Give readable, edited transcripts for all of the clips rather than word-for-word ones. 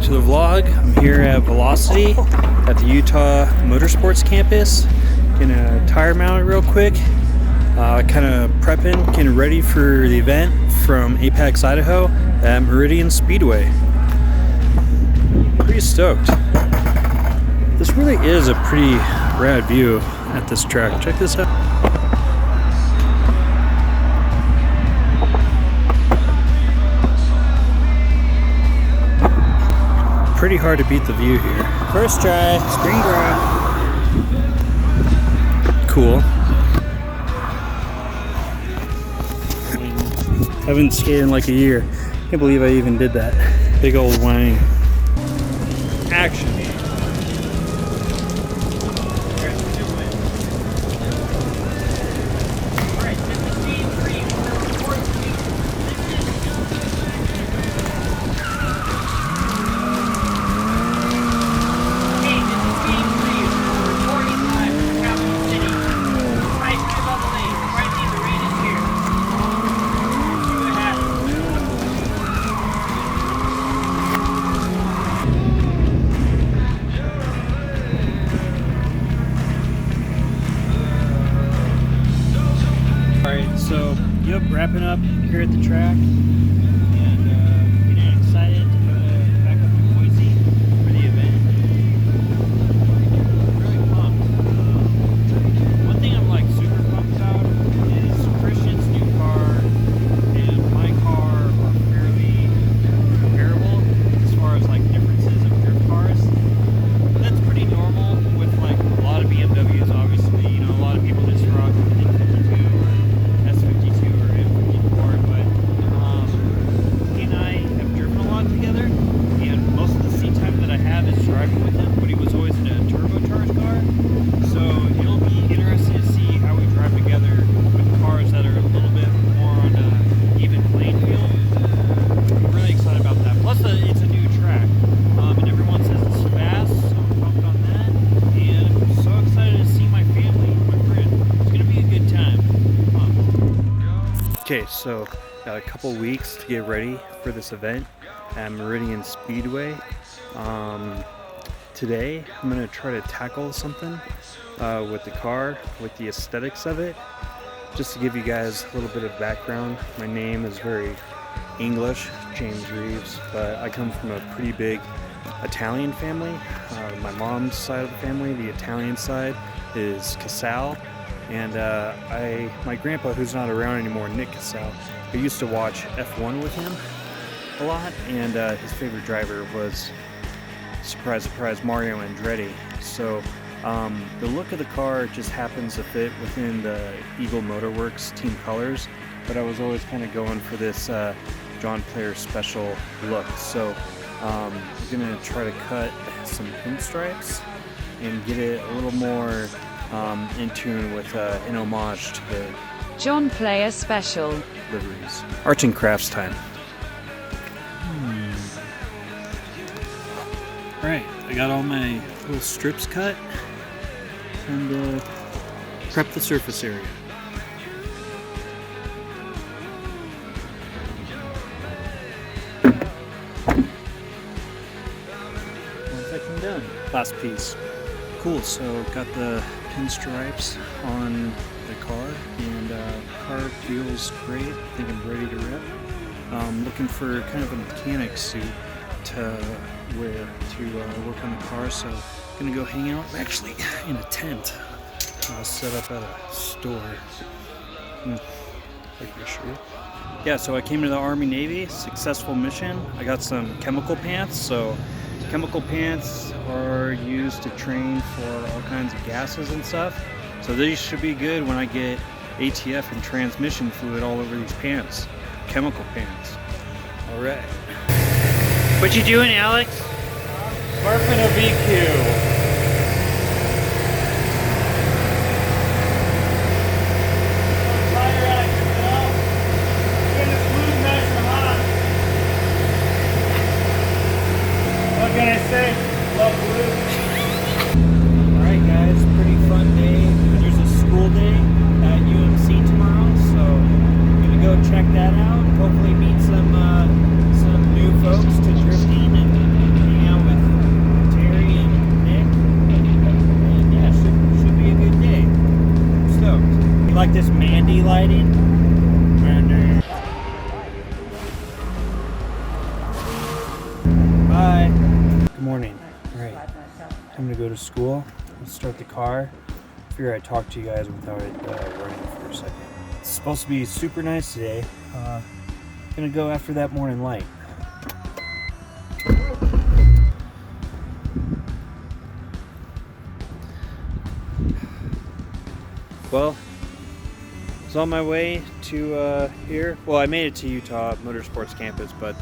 to the vlog. I'm here at Velocity at the Utah Motorsports Campus. Getting a tire mounted real quick. Kind of prepping, getting ready for the event from APEX Idaho at Meridian Speedway. Pretty stoked. This really is a pretty rad view at this track. Check this out. Pretty hard to beat the view here. First try, screen grab. Cool. Haven't skated in like a year. Can't believe I even did that. Big old wang. Action. So, wrapping up here at the track, and getting excited to go back up to Boise for the event. Really pumped. One thing I'm like super pumped about is Christian's new car and my car are fairly comparable as far as like differences of drift cars. That's pretty normal with like a lot of BMWs, obviously. You know, a lot of people just rock with the N52 or S52 or M54, but he and I have driven a lot together, and most of the seat time that I have is driving with him, but he was always in a turbocharged car, so it'll be interesting to see how we drive together with cars that are a little bit more on an even playing field. I'm really excited about that. Plus, it's a new track, and everyone says it's fast, so I'm pumped on that, and I'm so excited to see my family, my friend. It's going to be a good time. Okay, so got a couple weeks to get ready for this event at Meridian Speedway. Today I'm going to try to tackle something with the car, with the aesthetics of it. Just to give you guys a little bit of background, my name is very English, James Reeves, but I come from a pretty big Italian family. My mom's side of the family, the Italian side, is Casal. And my grandpa, who's not around anymore, Nick Casal, I used to watch F1 with him a lot, and his favorite driver was, surprise, surprise, Mario Andretti. So the look of the car just happens to fit within the Eagle Motorworks team colors, but I was always kind of going for this John Player special look. So I'm going to try to cut some pinstripes and get it a little more in tune with an homage to the John Player special liveries. Arts and crafts time. Alright, I got all my little strips cut and prep the surface area. One section done. Last piece. Cool, so got the pinstripes on the car, and car feels great. I think I'm ready to rip. Looking for kind of a mechanic suit to wear to work on the car, so I'm gonna go hang out. I'm actually in a tent set up at a store. Like your shirt. Yeah, so I came to the Army Navy, successful mission. I got some chemical pants. So chemical pants are used to train for all kinds of gases and stuff. So these should be good when I get ATF and transmission fluid all over these pants. Chemical pants. All right. What you doing, Alex? Burping a VQ. Tire action, Bill. Getting the fluid nice and hot. What can I say? Love blue. Alright guys, pretty fun day. There's a school day at UMC tomorrow, so I'm gonna go check that out. Hopefully meet some new folks to drifting and like this Mandy lighting. Bye. Good morning. All right, time to go to school. Let's start the car. I figure I'd talk to you guys without it running for a second. It's supposed to be super nice today. Gonna go after that morning light. Well, I was on my way to here. Well, I made it to Utah Motorsports Campus, but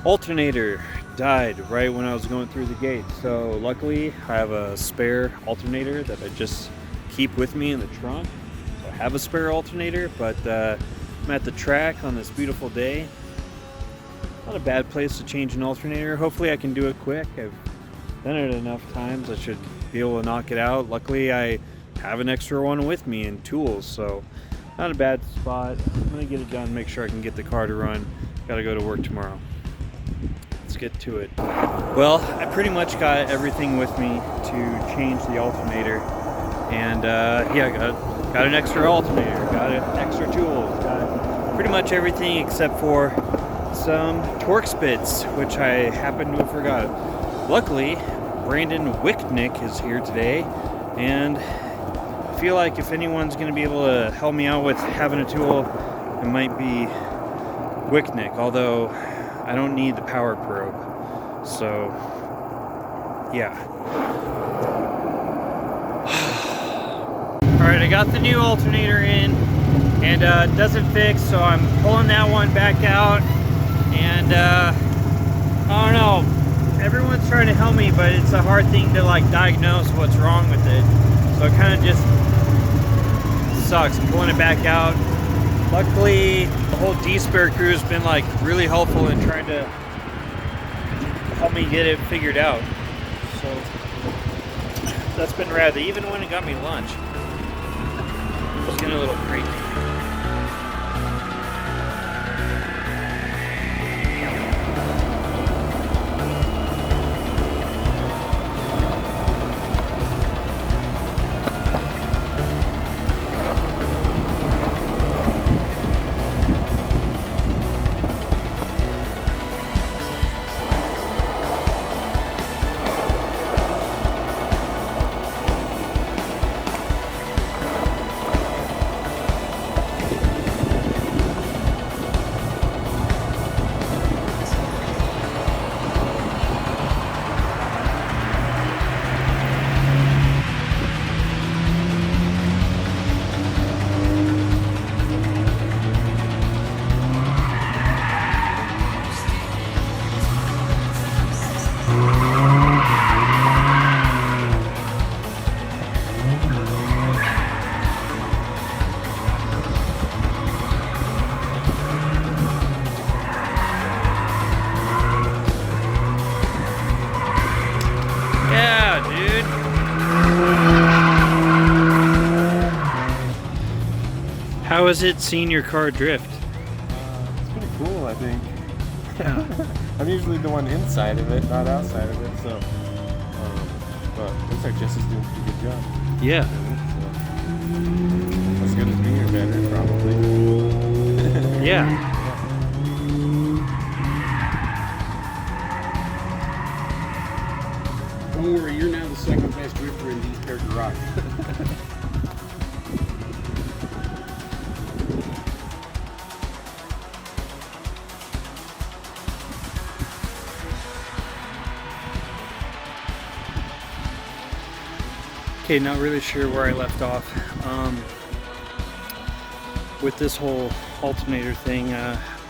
alternator died right when I was going through the gate. So luckily I have a spare alternator that I just keep with me in the trunk. So I have a spare alternator, but I'm at the track on this beautiful day. Not a bad place to change an alternator. Hopefully I can do it quick. I've done it enough times. I should be able to knock it out. Luckily I have an extra one with me and tools, so not a bad spot. I'm gonna get it done, make sure I can get the car to run. Gotta go to work tomorrow. Let's get to it. Well, I pretty much got everything with me to change the alternator, and yeah, got an extra alternator, got extra tools, got pretty much everything except for some Torx bits, which I happen to have forgot. Luckily, Brandon Wicknick is here today, and I feel like if anyone's going to be able to help me out with having a tool, it might be Wicknick, although I don't need the power probe. So, yeah. Alright, I got the new alternator in, and it doesn't fix, so I'm pulling that one back out, and I don't know, everyone's trying to help me, but it's a hard thing to like diagnose what's wrong with it, so it kind of just sucks. I'm pulling it back out. Luckily, the whole D-Spare crew has been like really helpful in trying to help me get it figured out, so that's been rad. They even went and got me lunch. It's getting a little crazy. How is it seeing your car drift? It's pretty cool, I think. Yeah. I'm usually the one inside of it, not outside of it, so. But it looks like Jesse's doing a pretty good job. Yeah. So, as good as me or better, probably. Yeah. Don't worry, you're now the second best drifter in these paired garage. Okay, not really sure where I left off. With this whole alternator thing,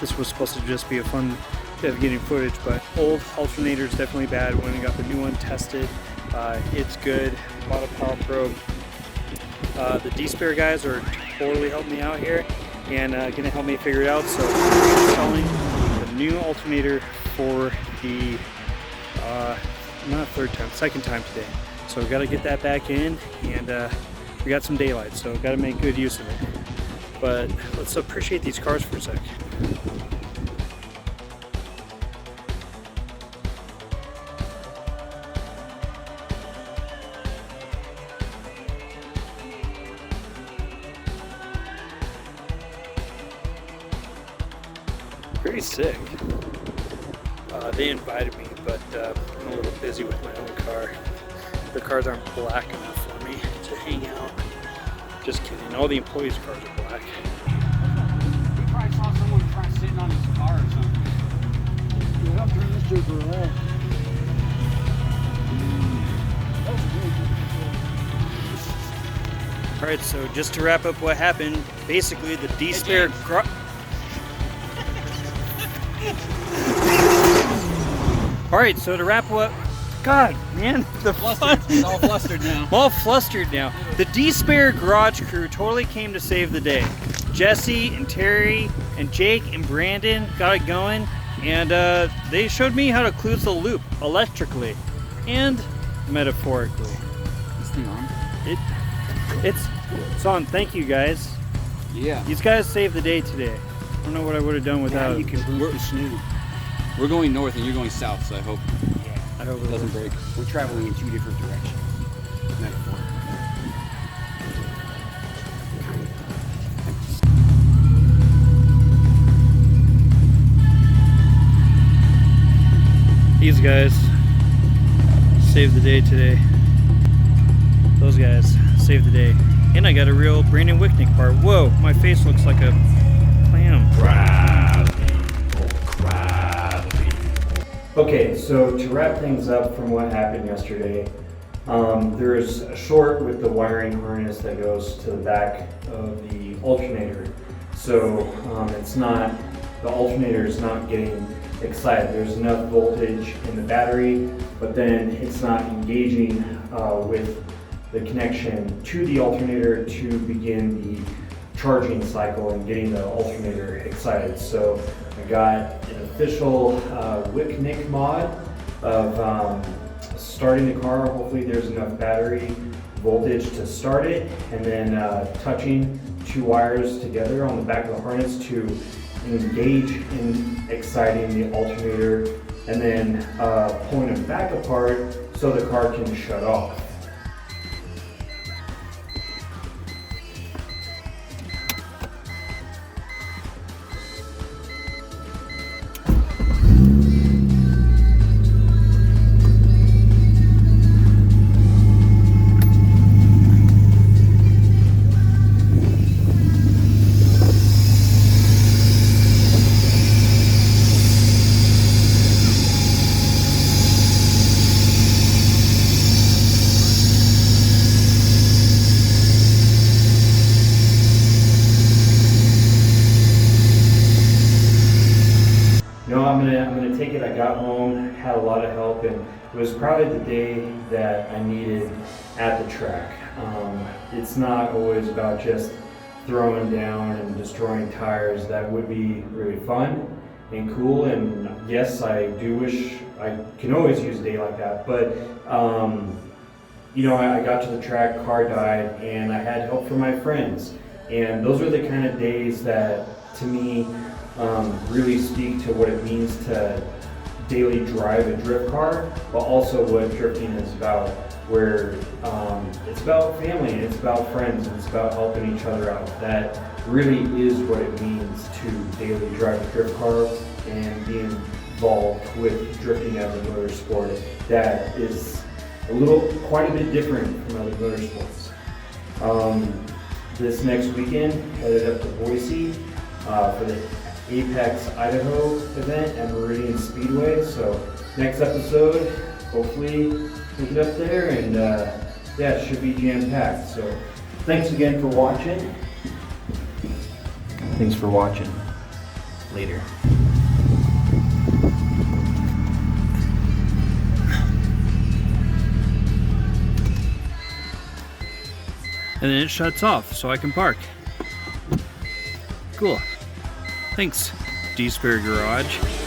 this was supposed to just be a fun bit of getting footage, but old alternator is definitely bad. When I got the new one tested, it's good. Bought a power probe. The D-Spare guys are totally helping me out here and gonna help me figure it out. So I'm installing the new alternator for the not third time, second time today. So we got to get that back in, and we got some daylight, so got to make good use of it. But let's appreciate these cars for a sec. pretty sick. They invited me, but I'm a little busy with my own car. The cars aren't black enough for me to hang out. Just kidding. All the employees' cars are black. We probably saw someone try sitting on his car or something. Yeah, I'll turn this joker around. All right, so just to wrap up what happened, basically the D-Spare All right, so to wrap up, God, man, the fun. He's all flustered now. I'm all flustered now. The D-Spare Garage crew totally came to save the day. Jesse and Terry and Jake and Brandon got it going, and they showed me how to close the loop electrically and metaphorically. This thing on? It's on. Thank you guys. Yeah. These guys saved the day today. I don't know what I would have done without. You can boost the snoot. We're going north and you're going south, so I hope it it doesn't break. We're traveling in two different directions. Metaphor. These guys saved the day today. Those guys saved the day. And I got a real Brandon Wicknick part. Whoa, my face looks like a clam. Okay, so to wrap things up from what happened yesterday, there's a short with the wiring harness that goes to the back of the alternator. So the alternator is not getting excited. There's enough voltage in the battery, but then it's not engaging with the connection to the alternator to begin the charging cycle and getting the alternator excited. So I got an official Wicknick mod of starting the car. Hopefully there's enough battery voltage to start it, and then touching two wires together on the back of the harness to engage in exciting the alternator, and then pulling them back apart so the car can shut off. I'm gonna take it. I got home, had a lot of help, and it was probably the day that I needed at the track. It's not always about just throwing down and destroying tires. That would be really fun and cool, and yes, I do wish I can always use a day like that, but I got to the track, car died, and I had help from my friends, and those are the kind of days that, to me, really speak to what it means to daily drive a drift car, but also what drifting is about, where it's about family, and it's about friends, and it's about helping each other out. That really is what it means to daily drive a drift car and be involved with drifting as a motorsport that is quite a bit different from other motorsports. This next weekend, headed up to Boise for the APEX Idaho event at Meridian Speedway. So next episode, hopefully we get up there, and it should be jam-packed. So thanks again for watching. Thanks for watching. Later. And then it shuts off so I can park. Cool. Thanks, D-Spare Garage.